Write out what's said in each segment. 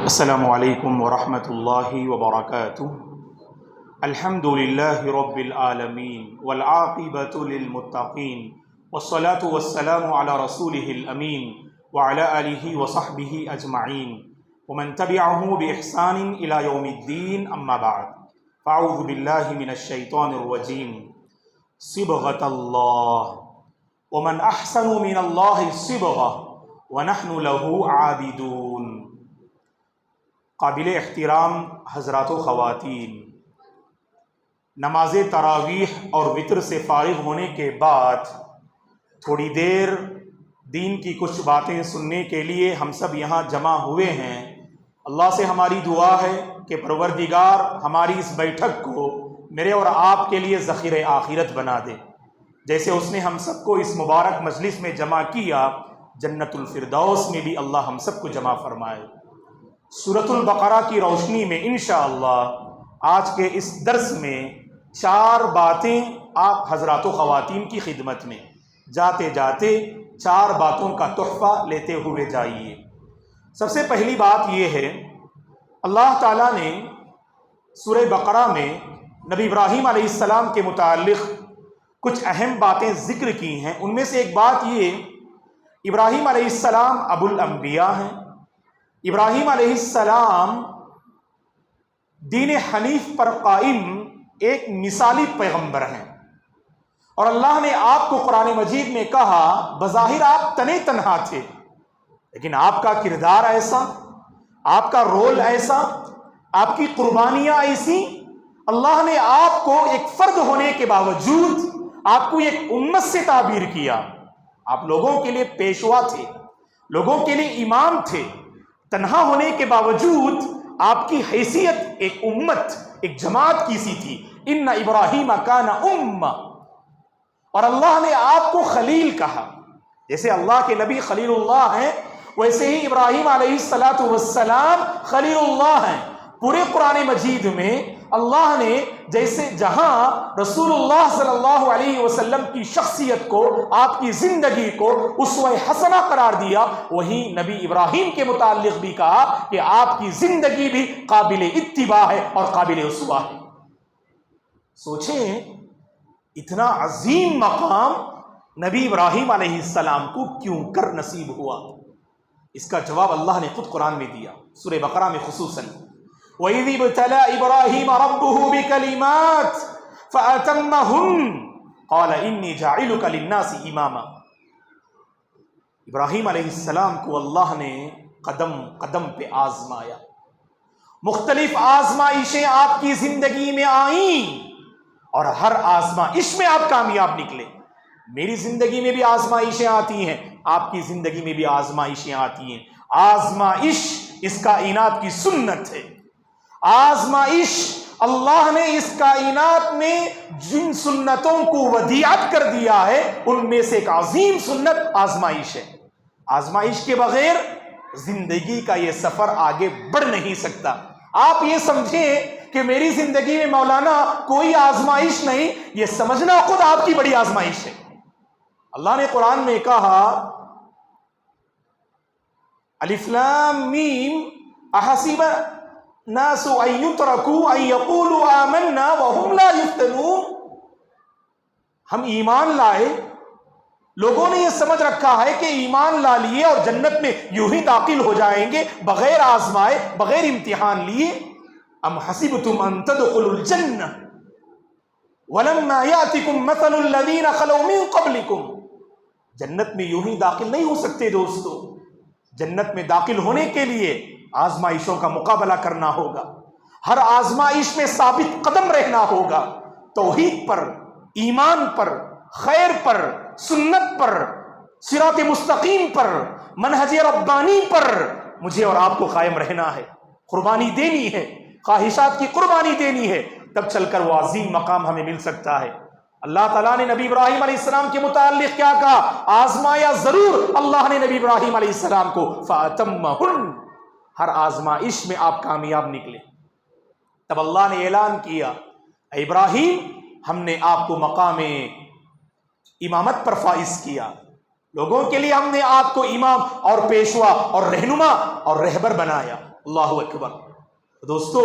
السلام علیکم ورحمۃ اللہ وبرکاتہ۔ الحمد للہ رب العالمین والعاقبۃ للمتقین والصلاة والسلام علی رسولہ الامین وعلی آلہ وصحبہ اجمعین ومن تبعہ بإحسان الی یوم الدین، اما بعد فاعوذ باللہ من الشیطان الرجیم۔ صبغۃ اللہ ومن احسن من اللہ صبغہ ونحن لہ عابدون۔ قابل احترام حضرات و خواتین، نماز تراویح اور وتر سے فارغ ہونے کے بعد تھوڑی دیر دین کی کچھ باتیں سننے کے لیے ہم سب یہاں جمع ہوئے ہیں۔ اللہ سے ہماری دعا ہے کہ پروردگار ہماری اس بیٹھک کو میرے اور آپ کے لیے ذخیرہ آخرت بنا دے۔ جیسے اس نے ہم سب کو اس مبارک مجلس میں جمع کیا، جنت الفردوس میں بھی اللہ ہم سب کو جمع فرمائے۔ سورۃ البقرہ کی روشنی میں انشاءاللہ آج کے اس درس میں 4 باتیں آپ حضرات و خواتین کی خدمت میں جاتے جاتے 4 باتوں کا تحفہ لیتے ہوئے جائیے۔ سب سے پہلی بات یہ ہے، اللہ تعالیٰ نے سورہ بقرہ میں نبی ابراہیم علیہ السلام کے متعلق کچھ اہم باتیں ذکر کی ہیں۔ ان میں سے ایک بات یہ، ابراہیم علیہ السلام ابو الانبیاء ہیں۔ ابراہیم علیہ السلام دین حنیف پر قائم ایک مثالی پیغمبر ہیں، اور اللہ نے آپ کو قرآن مجید میں کہا بظاہر آپ تنے تنہا تھے، لیکن آپ کا کردار ایسا، آپ کا رول ایسا، آپ کی قربانیاں ایسی، اللہ نے آپ کو ایک فرد ہونے کے باوجود آپ کو ایک امت سے تعبیر کیا۔ آپ لوگوں کے لیے پیشوا تھے، لوگوں کے لیے امام تھے، تنہا ہونے کے باوجود آپ کی حیثیت ایک امت، ایک جماعت کی سی تھی۔ ان ابراہیم کان امہ، اور اللہ نے آپ کو خلیل کہا۔ جیسے اللہ کے نبی خلیل اللہ ہیں، ویسے ہی ابراہیم علیہ السلام خلیل اللہ ہیں۔ پورے قرآن مجید میں اللہ نے جیسے جہاں رسول اللہ صلی اللہ علیہ وسلم کی شخصیت کو، آپ کی زندگی کو اسوہ حسنہ قرار دیا، وہیں نبی ابراہیم کے متعلق بھی کہا کہ آپ کی زندگی بھی قابل اتباع ہے اور قابل اسوہ ہے۔ سوچیں اتنا عظیم مقام نبی ابراہیم علیہ السلام کو کیوں کر نصیب ہوا؟ اس کا جواب اللہ نے خود قرآن میں دیا، سورہ بقرہ میں خصوصاً۔ وَإِذِ ابْتَلَىٰ إِبْرَاهِيمَ رَبُّهُ بِكَلِمَاتٍ فَأَتَمَّهُنَّ قَالَ إِنِّي جَاعِلُكَ لِلنَّاسِ إِمَامًا۔ ابراہیم علیہ السلام کو اللہ نے قدم قدم پہ آزمایا، مختلف آزمائشیں آپ کی زندگی میں آئیں، اور ہر آزمائش میں آپ کامیاب نکلے۔ میری زندگی میں بھی آزمائشیں آتی ہیں، آپ کی زندگی میں بھی آزمائشیں آتی ہیں۔ آزمائش اس کائنات کی سنت ہے۔ آزمائش اللہ نے اس کائنات میں جن سنتوں کو ودیعت کر دیا ہے، ان میں سے ایک عظیم سنت آزمائش ہے۔ آزمائش کے بغیر زندگی کا یہ سفر آگے بڑھ نہیں سکتا۔ آپ یہ سمجھیں کہ میری زندگی میں مولانا کوئی آزمائش نہیں، یہ سمجھنا خود آپ کی بڑی آزمائش ہے۔ اللہ نے قرآن میں کہا الف لام میم احسب الناس ان یترکوا ان یقولوا آمنا وهم لا یفتنون۔ ہم ایمان لائے، لوگوں نے یہ سمجھ رکھا ہے کہ ایمان لا لیے اور جنت میں یوں ہی داخل ہو جائیں گے بغیر آزمائے، بغیر امتحان لیے۔ ام حسبتم ان تدخلوا الجنہ ولما یاتکم مثل الذین خلوا من قبلکم۔ جنت میں یوں ہی داخل نہیں ہو سکتے دوستو، جنت میں داخل ہونے کے لیے آزمائشوں کا مقابلہ کرنا ہوگا، ہر آزمائش میں ثابت قدم رہنا ہوگا، توحید پر، ایمان پر، خیر پر، سنت پر، صراط مستقیم پر، منہج ربانی پر مجھے اور آپ کو قائم رہنا ہے، قربانی دینی ہے، خواہشات کی قربانی دینی ہے، تب چل کر وہ عظیم مقام ہمیں مل سکتا ہے۔ اللہ تعالیٰ نے نبی ابراہیم علیہ السلام کے متعلق کیا کہا؟ آزمایا ضرور اللہ نے نبی ابراہیم علیہ السلام کو، فَأَتَمَّهُنَّ، ہر آزمائش میں آپ کامیاب نکلے۔ تب اللہ نے اعلان کیا اے ابراہیم، ہم نے آپ کو مقام امامت پر فائز کیا، لوگوں کے لیے ہم نے آپ کو امام اور پیشوا اور رہنما اور رہبر بنایا۔ اللہ اکبر۔ دوستو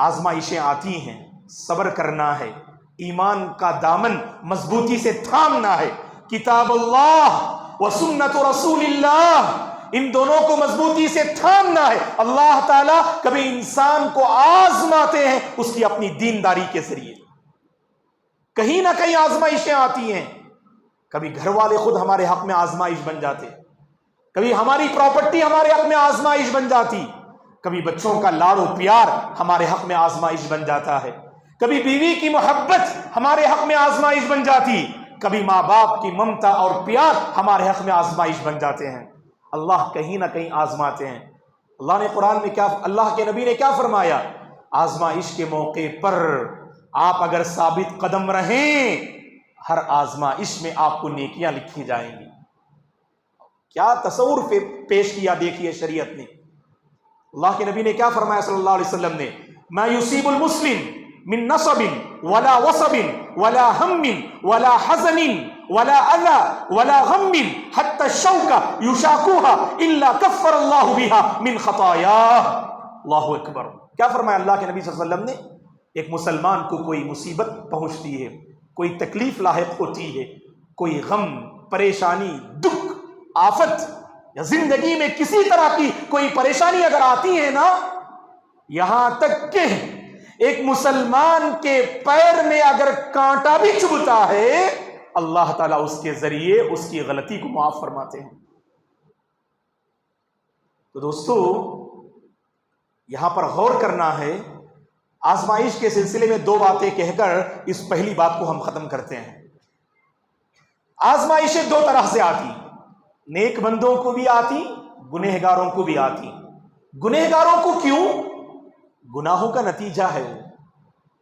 آزمائشیں آتی ہیں، صبر کرنا ہے، ایمان کا دامن مضبوطی سے تھامنا ہے، کتاب اللہ و سنت رسول اللہ ان دونوں کو مضبوطی سے تھامنا ہے۔ اللہ تعالیٰ کبھی انسان کو آزماتے ہیں اس کی اپنی دینداری کے ذریعے، کہیں نہ کہیں آزمائشیں آتی ہیں، کبھی گھر والے خود ہمارے حق میں آزمائش بن جاتے، کبھی ہماری پراپرٹی ہمارے حق میں آزمائش بن جاتی، کبھی بچوں کا لاڑ و پیار ہمارے حق میں آزمائش بن جاتا ہے، کبھی بیوی کی محبت ہمارے حق میں آزمائش بن جاتی، کبھی ماں باپ کی ممتا اور پیار ہمارے حق میں آزمائش بن جاتے ہیں۔ اللہ کہیں نہ کہیں آزماتے ہیں۔ اللہ نے قرآن میں کیا، اللہ کے نبی نے کیا فرمایا؟ آزمائش کے موقع پر آپ اگر ثابت قدم رہیں، ہر آزمائش میں آپ کو نیکیاں لکھی جائیں گی۔ کیا تصور پیش کیا دیکھیے شریعت نے۔ اللہ کے نبی نے کیا فرمایا صلی اللہ علیہ وسلم نے؟ ما یصیب المسلم من نصب ولا وصب ولا ہم ولا حزن ولا اذى ولا غم حتى الشوكة يشاكوها الا كفر الله بها من خطاياه۔ اللہ اکبر۔ کیا فرمایا اللہ کے نبی صلی اللہ علیہ وسلم نے؟ ایک مسلمان کو کوئی مصیبت پہنچتی ہے، کوئی تکلیف لاحق ہوتی ہے، کوئی غم، پریشانی، دکھ، آفت، یا زندگی میں کسی طرح کی کوئی پریشانی اگر آتی ہے نا، یہاں تک کہ ایک مسلمان کے پیر میں اگر کانٹا بھی چبھتا ہے، اللہ تعالیٰ اس کے ذریعے اس کی غلطی کو معاف فرماتے ہیں۔ تو دوستو یہاں پر غور کرنا ہے۔ آزمائش کے سلسلے میں دو باتیں کہہ کر اس پہلی بات کو ہم ختم کرتے ہیں۔ آزمائشیں دو طرح سے آتی، نیک بندوں کو بھی آتی، گنہگاروں کو بھی آتی۔ گنہگاروں کو کیوں؟ گناہوں کا نتیجہ ہے،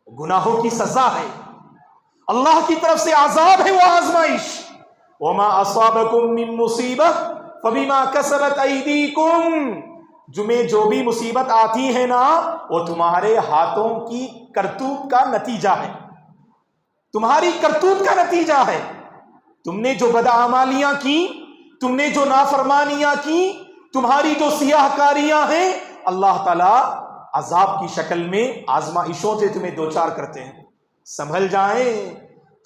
گناہوں کی سزا ہے، اللہ کی طرف سے عذاب ہے وہ آزمائش۔ وما اصابکم من مصیبہ فبما کسبت ایدیکم، جمیں جو بھی مصیبت آتی ہے نا، وہ تمہارے ہاتھوں کی کرتوت کا نتیجہ ہے، تمہاری کرتوت کا نتیجہ ہے۔ تم نے جو بدعمالیاں کی، تم نے جو نافرمانیاں کی، تمہاری جو سیاہ کاریاں ہیں، اللہ تعالیٰ عذاب کی شکل میں آزمائشوں سے تمہیں دوچار کرتے ہیں۔ سنبھل جائیں،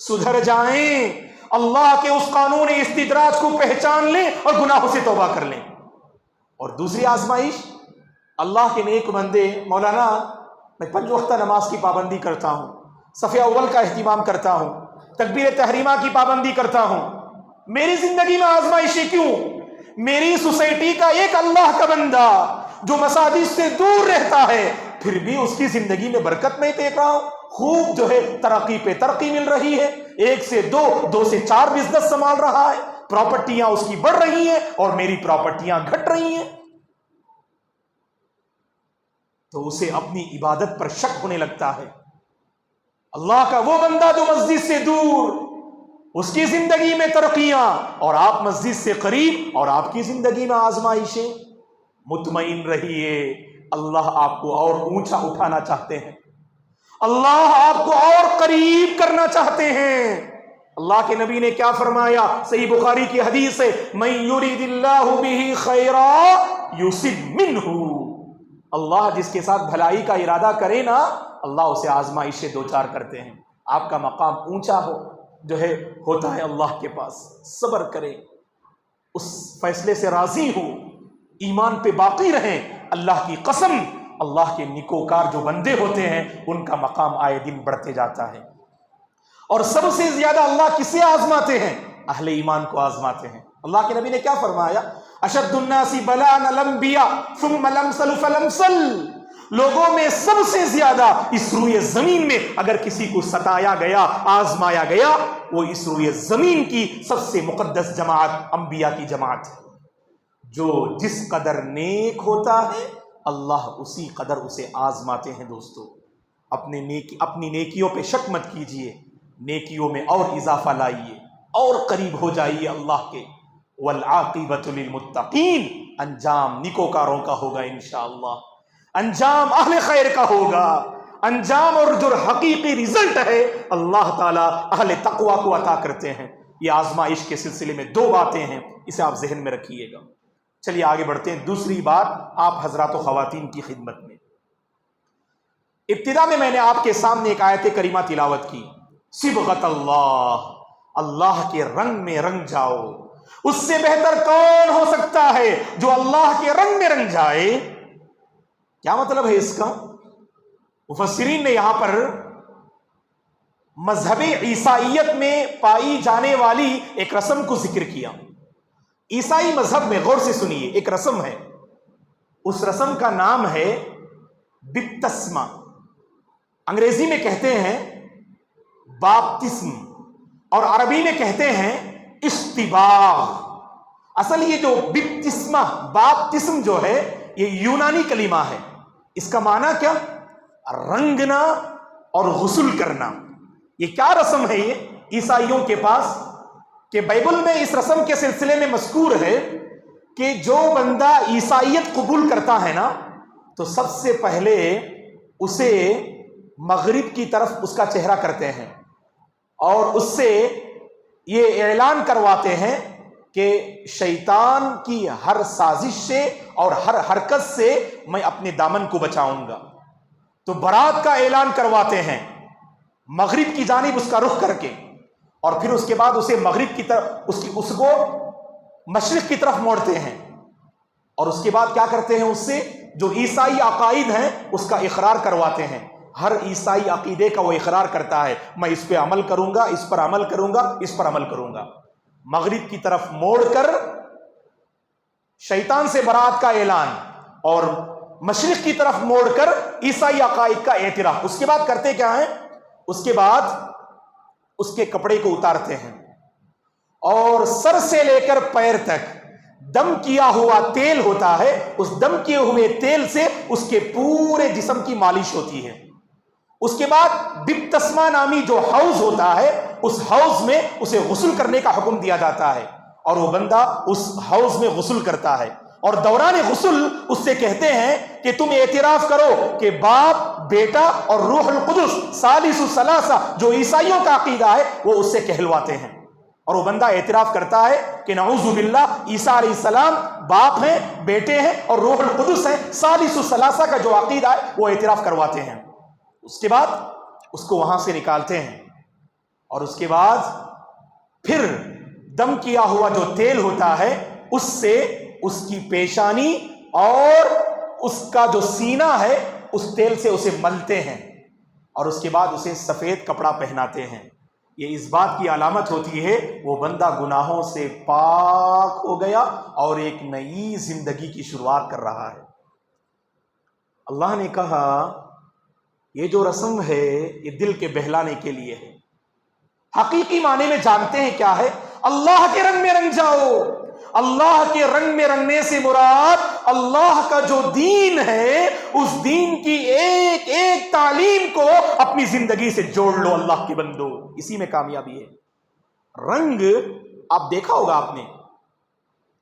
سدھر جائیں، اللہ کے اس قانون استدراج کو پہچان لیں اور گناہوں سے توبہ کر لیں۔ اور دوسری آزمائش، اللہ کے نیک بندے، مولانا میں 5 وقتہ نماز کی پابندی کرتا ہوں، صف اول کا اہتمام کرتا ہوں، تکبیر تحریمہ کی پابندی کرتا ہوں، میری زندگی میں آزمائشیں کیوں؟ میری سوسائٹی کا ایک اللہ کا بندہ جو مساجد سے دور رہتا ہے، پھر بھی اس کی زندگی میں برکت میں دیکھ رہا ہوں، خوب جو ہے ترقی پہ ترقی مل رہی ہے، 1 سے 2، 2 سے 4 بزنس سنبھال رہا ہے، پراپرٹیاں اس کی بڑھ رہی ہیں اور میری پراپرٹیاں گھٹ رہی ہیں، تو اسے اپنی عبادت پر شک ہونے لگتا ہے۔ اللہ کا وہ بندہ جو مسجد سے دور، اس کی زندگی میں ترقیاں، اور آپ مسجد سے قریب اور آپ کی زندگی میں آزمائشیں۔ مطمئن رہیے، اللہ آپ کو اور اونچا اٹھانا چاہتے ہیں، اللہ آپ کو اور قریب کرنا چاہتے ہیں۔ اللہ کے نبی نے کیا فرمایا؟ صحیح بخاری کی حدیث ہے، من یرید اللہ بہ خیرا یصب منہ، اللہ جس کے ساتھ بھلائی کا ارادہ کرے نا، اللہ اسے آزمائش سے دوچار کرتے ہیں۔ آپ کا مقام اونچا ہو جو ہے ہوتا ہے اللہ کے پاس، صبر کریں، اس فیصلے سے راضی ہو، ایمان پہ باقی رہیں۔ اللہ کی قسم، اللہ کے نیکوکار جو بندے ہوتے ہیں ان کا مقام آئے دن بڑھتے جاتا ہے۔ اور سب سے زیادہ اللہ کسے آزماتے ہیں؟ اہل ایمان کو آزماتے ہیں۔ اللہ کے نبی نے کیا فرمایا؟ اشد الناس بلاء الانبیاء ثم الامثل فالامثل، لوگوں میں سب سے زیادہ اس روئے زمین میں اگر کسی کو ستایا گیا، آزمایا گیا، وہ اس روئے زمین کی سب سے مقدس جماعت انبیاء کی جماعت ہے۔ جو جس قدر نیک ہوتا ہے اللہ اسی قدر اسے آزماتے ہیں۔ دوستو اپنی نیکیوں پہ شک مت کیجئے، نیکیوں میں اور اضافہ لائیے، اور قریب ہو جائیے اللہ کے۔ والعاقبۃ للمتقین، انجام نیکوکاروں کا ہوگا انشاءاللہ، انجام اہل خیر کا ہوگا، انجام اور جو حقیقی رزلٹ ہے اللہ تعالیٰ اہل تقوی کو عطا کرتے ہیں۔ یہ آزمائش کے سلسلے میں 2 باتیں ہیں، اسے آپ ذہن میں رکھیے گا۔ چلیے آگے بڑھتے ہیں. دوسری بات آپ حضرات و خواتین کی خدمت میں. ابتدا میں نے آپ کے سامنے ایک آیت کریمہ تلاوت کی. صبغت اللہ، اللہ کے رنگ میں رنگ جاؤ. اس سے بہتر کون ہو سکتا ہے جو اللہ کے رنگ میں رنگ جائے؟ کیا مطلب ہے اس کا؟ مفسرین نے یہاں پر مذہب عیسائیت میں پائی جانے والی ایک رسم کو ذکر کیا. عیسائی مذہب میں غور سے سنیے ایک رسم ہے. اس رسم کا نام ہے بپتسمہ. انگریزی میں کہتے ہیں باپتسم اور عربی میں کہتے ہیں اشتباغ. اصل یہ جو بپتسمہ باپتسم جو ہے یہ یونانی کلمہ ہے. اس کا معنی کیا؟ رنگنا اور غسل کرنا. یہ کیا رسم ہے یہ عیسائیوں کے پاس؟ کہ بائبل میں اس رسم کے سلسلے میں مذکور ہے کہ جو بندہ عیسائیت قبول کرتا ہے نا تو سب سے پہلے اسے مغرب کی طرف اس کا چہرہ کرتے ہیں اور اس سے یہ اعلان کرواتے ہیں کہ شیطان کی ہر سازش سے اور ہر حرکت سے میں اپنے دامن کو بچاؤں گا. تو برات کا اعلان کرواتے ہیں مغرب کی جانب اس کا رخ کر کے، اور پھر اس کے بعد اسے مغرب کی طرف اس کو مشرق کی طرف موڑتے ہیں، اور اس کے بعد کیا کرتے ہیں؟ اس سے جو عیسائی عقائد ہیں اس کا اقرار کرواتے ہیں. ہر عیسائی عقیدے کا وہ اقرار کرتا ہے میں اس پہ عمل کروں گا، اس پر عمل کروں گا، اس پر عمل کروں گا. مغرب کی طرف موڑ کر شیطان سے برات کا اعلان اور مشرق کی طرف موڑ کر عیسائی عقائد کا اعتراف. اس کے بعد کرتے کیا ہیں؟ اس کے بعد اس کے کپڑے کو اتارتے ہیں اور سر سے لے کر پیر تک دم کیا ہوا تیل ہوتا ہے. اس دم کیے ہوئے تیل سے اس کے پورے جسم کی مالش ہوتی ہے. اس کے بعد بپتسمہ نامی جو حوض ہوتا ہے اس حوض میں اسے غسل کرنے کا حکم دیا جاتا ہے اور وہ بندہ اس حوض میں غسل کرتا ہے. اور دوران غسل اس سے کہتے ہیں کہ تم اعتراف کرو کہ باپ، بیٹا اور روح القدس ثالث ثلاثہ جو عیسائیوں کا عقیدہ ہے وہ اس سے کہلواتے ہیں. اور وہ بندہ اعتراف کرتا ہے کہ نعوذ باللہ عیسیٰ علیہ السلام باپ ہیں، بیٹے ہیں اور روح القدس ہیں. ثالث ثلاثہ کا جو عقیدہ ہے وہ اعتراف کرواتے ہیں. اس کے بعد اس کو وہاں سے نکالتے ہیں اور اس کے بعد پھر دم کیا ہوا جو تیل ہوتا ہے اس سے اس کی پیشانی اور اس کا جو سینہ ہے اس تیل سے اسے ملتے ہیں اور اس کے بعد اسے سفید کپڑا پہناتے ہیں. یہ اس بات کی علامت ہوتی ہے وہ بندہ گناہوں سے پاک ہو گیا اور ایک نئی زندگی کی شروعات کر رہا ہے. اللہ نے کہا یہ جو رسم ہے یہ دل کے بہلانے کے لیے ہے. حقیقی معنی میں جانتے ہیں کیا ہے؟ اللہ کے رنگ میں رنگ جاؤ. اللہ کے رنگ میں رنگنے سے مراد اللہ کا جو دین ہے اس دین کی ایک ایک تعلیم کو اپنی زندگی سے جوڑ لو. اللہ کے بندو اسی میں کامیابی ہے. رنگ آپ دیکھا ہوگا آپ نے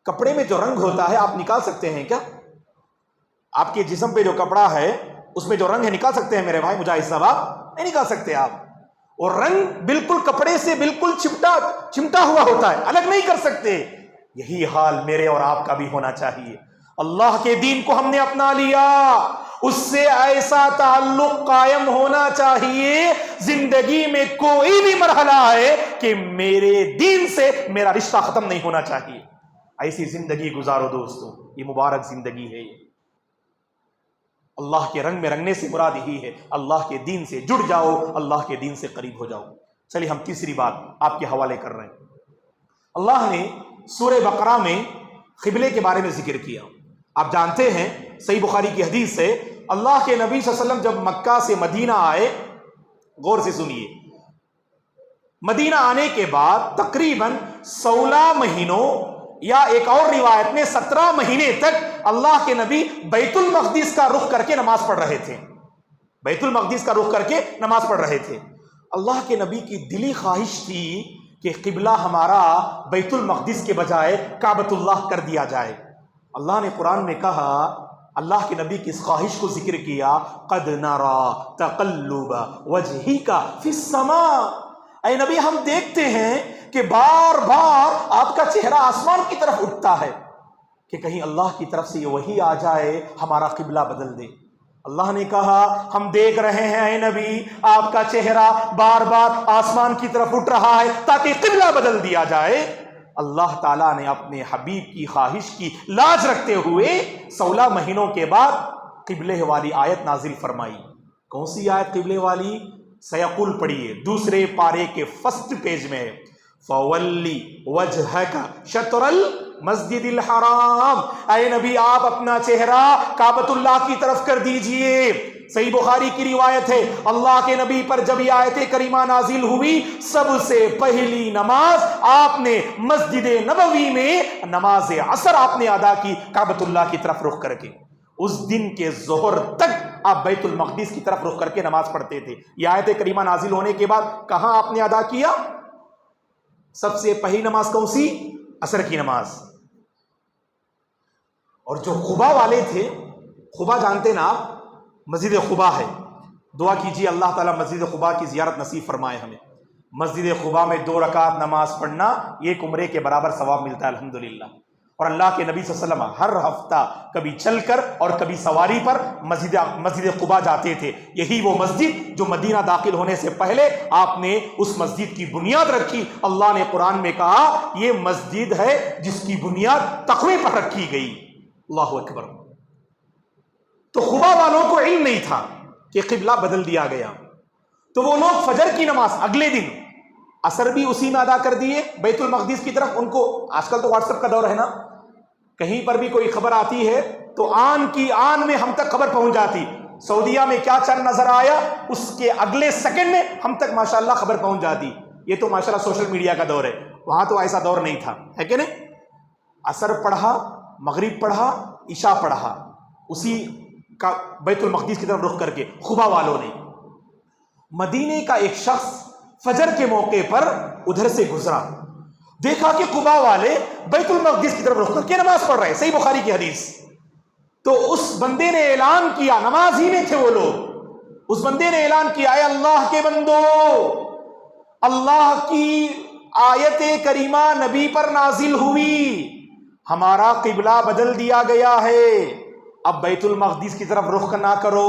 کپڑے میں جو رنگ ہوتا ہے آپ نکال سکتے ہیں کیا؟ آپ کے جسم پہ جو کپڑا ہے اس میں جو رنگ ہے نکال سکتے ہیں میرے بھائی مجاہد صاحب؟ آپ نہیں نکال سکتے. آپ اور رنگ بالکل کپڑے سے بالکل چمٹا ہوا ہوتا ہے، الگ نہیں کر سکتے. یہی حال میرے اور آپ کا بھی ہونا چاہیے. اللہ کے دین کو ہم نے اپنا لیا، اس سے ایسا تعلق قائم ہونا چاہیے زندگی میں کوئی بھی مرحلہ ہے کہ میرے دین سے میرا رشتہ ختم نہیں ہونا چاہیے. ایسی زندگی گزارو دوستو، یہ مبارک زندگی ہے. یہ اللہ کے رنگ میں رنگنے سے مراد یہی ہے اللہ کے دین سے جڑ جاؤ، اللہ کے دین سے قریب ہو جاؤ. چلیے ہم تیسری بات آپ کے حوالے کر رہے ہیں. اللہ نے سورہ بقرہ میں قبلے کے بارے میں ذکر کیا. آپ جانتے ہیں صحیح بخاری کی حدیث سے اللہ کے نبی صلی اللہ علیہ وسلم جب مکہ سے مدینہ آئے، غور سے سنیے، مدینہ آنے کے بعد تقریباً 16 مہینوں یا ایک اور روایت میں 17 مہینے تک اللہ کے نبی بیت المقدس کا رخ کر کے نماز پڑھ رہے تھے. بیت المقدس کا رخ کر کے نماز پڑھ رہے تھے. اللہ کے نبی کی دلی خواہش تھی کہ قبلہ ہمارا بیت المقدس کے بجائے کعبۃ اللہ کر دیا جائے. اللہ نے قرآن میں کہا، اللہ کے نبی کی اس خواہش کو ذکر کیا، قد نرى تقلب وجهك في السماء. اے نبی ہم دیکھتے ہیں کہ بار بار آپ کا چہرہ آسمان کی طرف اٹھتا ہے. کہ کہیں اللہ کی طرف سے یہ وحی آ جائے ہمارا قبلہ بدل دے۔ اللہ نے کہا ہم دیکھ رہے ہیں اے نبی آپ کا چہرہ بار بار آسمان کی طرف اٹھ رہا ہے تاکہ قبلہ بدل دیا جائے۔ اللہ تعالیٰ نے اپنے حبیب کی خواہش کی لاج رکھتے ہوئے 16 مہینوں کے بعد قبلے والی آیت نازل فرمائی۔ کون سی آیت قبلے والی؟ سیقول پڑھیے، دوسرے پارے کے فرسٹ پیج میں ہے، فَوَلِّ وَجْهَكَ شَطْرَ الْمَسْجِدِ الْحَرَامِ، اے نبی آپ اپنا چہرہ کعبۃ اللہ کی طرف کر دیجئے۔ صحیح بخاری کی روایت ہے اللہ کے نبی پر جب یہ آیت کریمہ نازل ہوئی سب سے پہلی نماز آپ نے مسجد نبوی میں نماز عصر آپ نے ادا کی کعبۃ اللہ کی طرف رخ کر کے۔ اس دن کے ظہر تک آپ بیت المقدس کی طرف رخ کر کے نماز پڑھتے تھے۔ یہ آیت کریمہ نازل ہونے کے بعد کہاں آپ نے ادا کیا؟ سب سے پہلی نماز کون سی؟ عصر کی نماز۔ اور جو قبا والے تھے، قبا جانتے نا آپ، مسجد قبا ہے، دعا کیجیے اللہ تعالیٰ مسجد قبا کی زیارت نصیب فرمائے ہمیں۔ مسجد قبا میں 2 رکعت نماز پڑھنا ایک عمرے کے برابر ثواب ملتا ہے الحمدللہ۔ اور اللہ کے نبی صلی اللہ علیہ وسلم ہر ہفتہ کبھی چل کر اور کبھی سواری پر مسجد قبا جاتے تھے۔ یہی وہ مسجد جو مدینہ داخل ہونے سے پہلے آپ نے اس مسجد کی بنیاد رکھی۔ اللہ نے قرآن میں کہا یہ مسجد ہے جس کی بنیاد تقوی پر رکھی گئی۔ اللہ اکبر۔ تو قبا والوں کو علم نہیں تھا کہ قبلہ بدل دیا گیا، تو وہ لوگ فجر کی نماز اگلے دن عصر بھی اسی میں ادا کر دیے بیت المقدس کی طرف۔ ان کو آج کل تو واٹس ایپ کا دور ہے نا، کہیں پر بھی کوئی خبر آتی ہے تو آن کی آن میں ہم تک خبر پہنچ جاتی۔ سعودیہ میں کیا چند نظر آیا اس کے اگلے سیکنڈ میں ہم تک ماشاءاللہ خبر پہنچ جاتی۔ یہ تو ماشاءاللہ سوشل میڈیا کا دور ہے، وہاں تو ایسا دور نہیں تھا، ہے کہ نہیں؟ عصر پڑھا، مغرب پڑھا، عشاء پڑھا، اسی کا بیت المقدس کی طرف رخ کر کے قبا والوں نے۔ مدینے کا ایک شخص فجر کے موقع پر ادھر سے گزرا، دیکھا کہ قبا والے بیت المقدس کی طرف رخ کر کے نماز پڑھ رہے، صحیح بخاری کی حدیث۔ تو اس بندے نے اعلان کیا، نماز ہی میں تھے وہ لوگ، اس بندے نے اعلان کیا اے اللہ کے بندو، اللہ کی آیت کریمہ نبی پر نازل ہوئی، ہمارا قبلہ بدل دیا گیا ہے، اب بیت المقدس کی طرف رخ نہ کرو،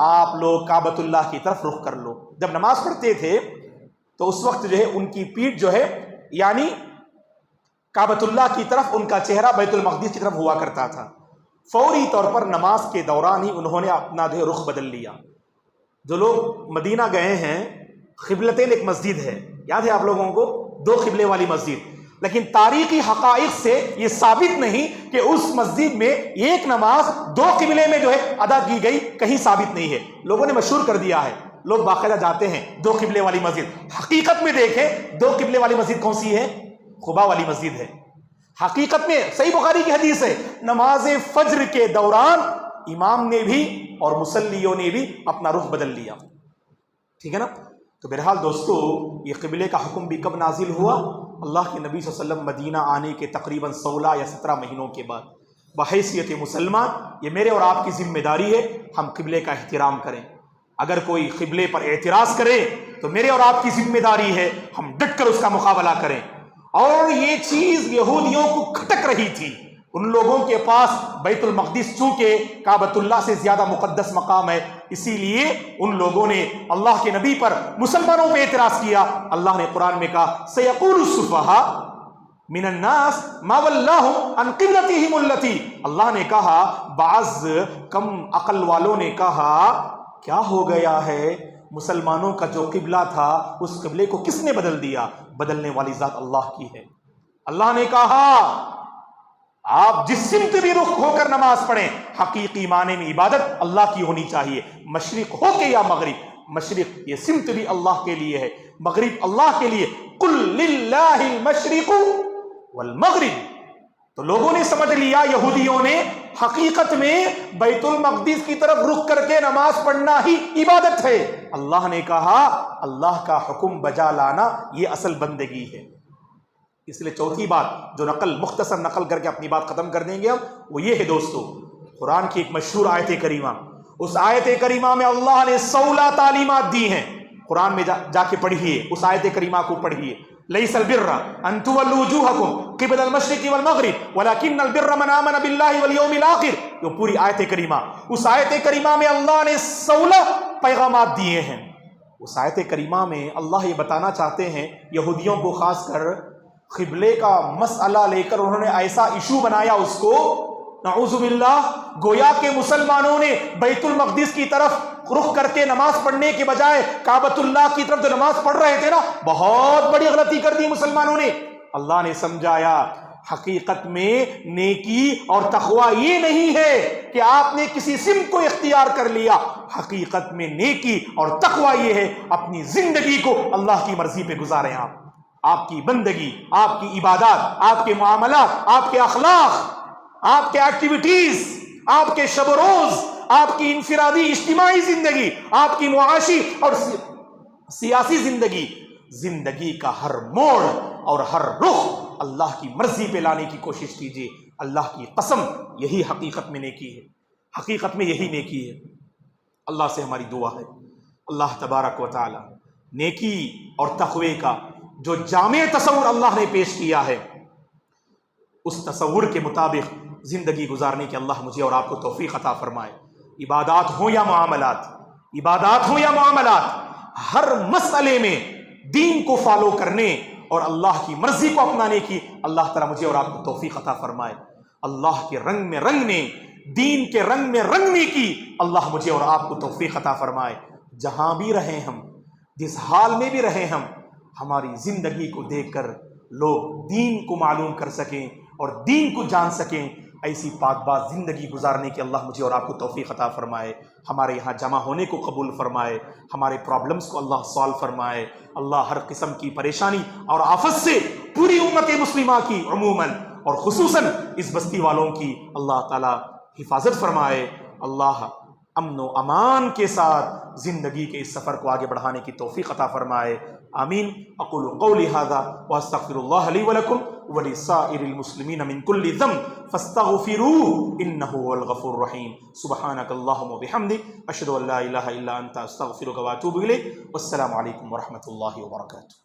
آپ لوگ کعبۃ اللہ کی طرف رخ کر لو۔ جب نماز پڑھتے تھے تو اس وقت جو ہے ان کی پیٹھ جو ہے یعنی کعبۃ اللہ کی طرف، ان کا چہرہ بیت المقدس کی طرف ہوا کرتا تھا۔ فوری طور پر نماز کے دوران ہی انہوں نے اپنا جو ہے رخ بدل لیا۔ جو لوگ مدینہ گئے ہیں، قبلتین ایک مسجد ہے، یاد ہے آپ لوگوں کو، 2 قبلے والی مسجد، لیکن تاریخی حقائق سے یہ ثابت نہیں کہ اس مسجد میں ایک نماز 2 قبلے میں جو ہے ادا کی گئی، کہیں ثابت نہیں ہے، لوگوں نے مشہور کر دیا ہے، لوگ باقاعدہ جاتے ہیں 2 قبلے والی مسجد۔ حقیقت میں دیکھیں 2 قبلے والی مسجد کون سی ہے؟ قبا والی مسجد ہے۔ حقیقت میں صحیح بخاری کی حدیث ہے، نماز فجر کے دوران امام نے بھی اور مصلیوں نے بھی اپنا رخ بدل لیا، ٹھیک ہے نا؟ تو بہرحال دوستو، یہ قبلے کا حکم بھی کب نازل ہوا؟ اللہ کے نبی صلی اللہ علیہ وسلم مدینہ آنے کے تقریباً 16 یا 17 مہینوں کے بعد۔ بحیثیت مسلمان یہ میرے اور آپ کی ذمہ داری ہے ہم قبلے کا احترام کریں۔ اگر کوئی قبلے پر اعتراض کرے تو میرے اور آپ کی ذمہ داری ہے ہم ڈٹ کر اس کا مقابلہ کریں۔ اور یہ چیز یہودیوں کو کھٹک رہی تھی، ان لوگوں کے پاس بیت المقدس چونکہ کعبۃ اللہ سے زیادہ مقدس مقام ہے، اسی لیے ان لوگوں نے اللہ کے نبی پر مسلمانوں پہ اعتراض کیا۔ اللہ نے قرآن میں کہا سیقول السفہاء من الناس ما ولاہم عن قبلتہم التی، اللہ نے کہا بعض کم عقل والوں نے کہا کیا ہو گیا ہے، مسلمانوں کا جو قبلہ تھا اس قبلے کو کس نے بدل دیا؟ بدلنے والی ذات اللہ کی ہے۔ اللہ نے کہا آپ جس سمت بھی رخ ہو کر نماز پڑھیں، حقیقی معنی میں عبادت اللہ کی ہونی چاہیے، مشرق ہو کے یا مغرب۔ مشرق یہ سمت بھی اللہ کے لیے ہے، مغرب اللہ کے لیے۔ قل للہ المشرق والمغرب۔ تو لوگوں نے سمجھ لیا، یہودیوں نے، حقیقت میں بیت المقدس کی طرف رخ کر کے نماز پڑھنا ہی عبادت ہے۔ اللہ نے کہا اللہ کا حکم بجا لانا یہ اصل بندگی ہے۔ اس لیے چوتھی بات جو مختصر نقل کر کے اپنی بات ختم کر دیں گے ہم، وہ یہ ہے دوستو، قرآن کی ایک مشہور آیت کریمہ، اس آیت کریمہ میں اللہ نے 16 تعلیمات دی ہیں۔ قرآن میں جا کے پڑھیے، اس آیت کریمہ کو پڑھیے۔ لیس البر ان تولوا وجوہکم قبل المشرق والمغرب ولکن البر من آمن باللہ والیوم الآخر. یہ پوری آیت کریمہ، اس آیت کریمہ میں اللہ نے 16 پیغامات دیے ہیں. اس آیت کریمہ میں اللہ یہ بتانا چاہتے ہیں یہودیوں کو، خاص کر قبلے کا مسئلہ لے کر انہوں نے ایسا ایشو بنایا اس کو، نعوذ باللہ، گویا کہ مسلمانوں نے بیت المقدس کی طرف رخ کر کے نماز پڑھنے کے بجائے کعبۃ اللہ کی طرف جو نماز پڑھ رہے تھے نا، بہت بڑی غلطی کر دی مسلمانوں نے. اللہ نے سمجھایا حقیقت میں نیکی اور تقوی یہ نہیں ہے کہ آپ نے کسی سمت کو اختیار کر لیا. حقیقت میں نیکی اور تقوی یہ ہے اپنی زندگی کو اللہ کی مرضی پہ گزاریں. آپ کی بندگی، آپ کی عبادات، آپ کے معاملات، آپ کے اخلاق، آپ کے ایکٹیویٹیز، آپ کے شب و روز، آپ کی انفرادی اجتماعی زندگی، آپ کی معاشی اور سیاسی زندگی کا ہر موڑ اور ہر رخ اللہ کی مرضی پہ لانے کی کوشش کیجیے. اللہ کی قسم یہی حقیقت میں نیکی ہے، حقیقت میں یہی نیکی ہے. اللہ سے ہماری دعا ہے اللہ تبارک و تعالی نیکی اور تقوی کا جو جامع تصور اللہ نے پیش کیا ہے، اس تصور کے مطابق زندگی گزارنے کی اللہ مجھے اور آپ کو توفیق عطا فرمائے. عبادات ہوں یا معاملات، ہر مسئلے میں دین کو فالو کرنے اور اللہ کی مرضی کو اپنانے کی اللہ تعالیٰ مجھے اور آپ کو توفیق عطا فرمائے. اللہ کے رنگ میں رنگنے، دین کے رنگ میں رنگنے کی اللہ مجھے اور آپ کو توفیق عطا فرمائے. جہاں بھی رہیں ہم، جس حال میں بھی رہیں ہم، ہماری زندگی کو دیکھ کر لوگ دین کو معلوم کر سکیں اور دین کو جان سکیں. ایسی پاک باز زندگی گزارنے کی اللہ مجھے اور آپ کو توفیق عطا فرمائے. ہمارے یہاں جمع ہونے کو قبول فرمائے، ہمارے پرابلمز کو اللہ سالو فرمائے. اللہ ہر قسم کی پریشانی اور آفت سے پوری امت مسلمہ کی عموماً اور خصوصاً اس بستی والوں کی اللہ تعالی حفاظت فرمائے. اللہ امن و امان کے ساتھ زندگی کے اس سفر کو آگے بڑھانے کی توفیق عطا فرمائے. آمین. اقول قولی ھذا واستغفر اللہ لی ولکم ولسائر المسلمین من کل ذنب فاستغفروہ انہ هو الغفور الرحیم. سبحانک اللہم وبحمدک اشہد ان لا الہ الا انت استغفرک واتوب الیک. والسلام علیکم ورحمۃ اللہ وبرکاتہ.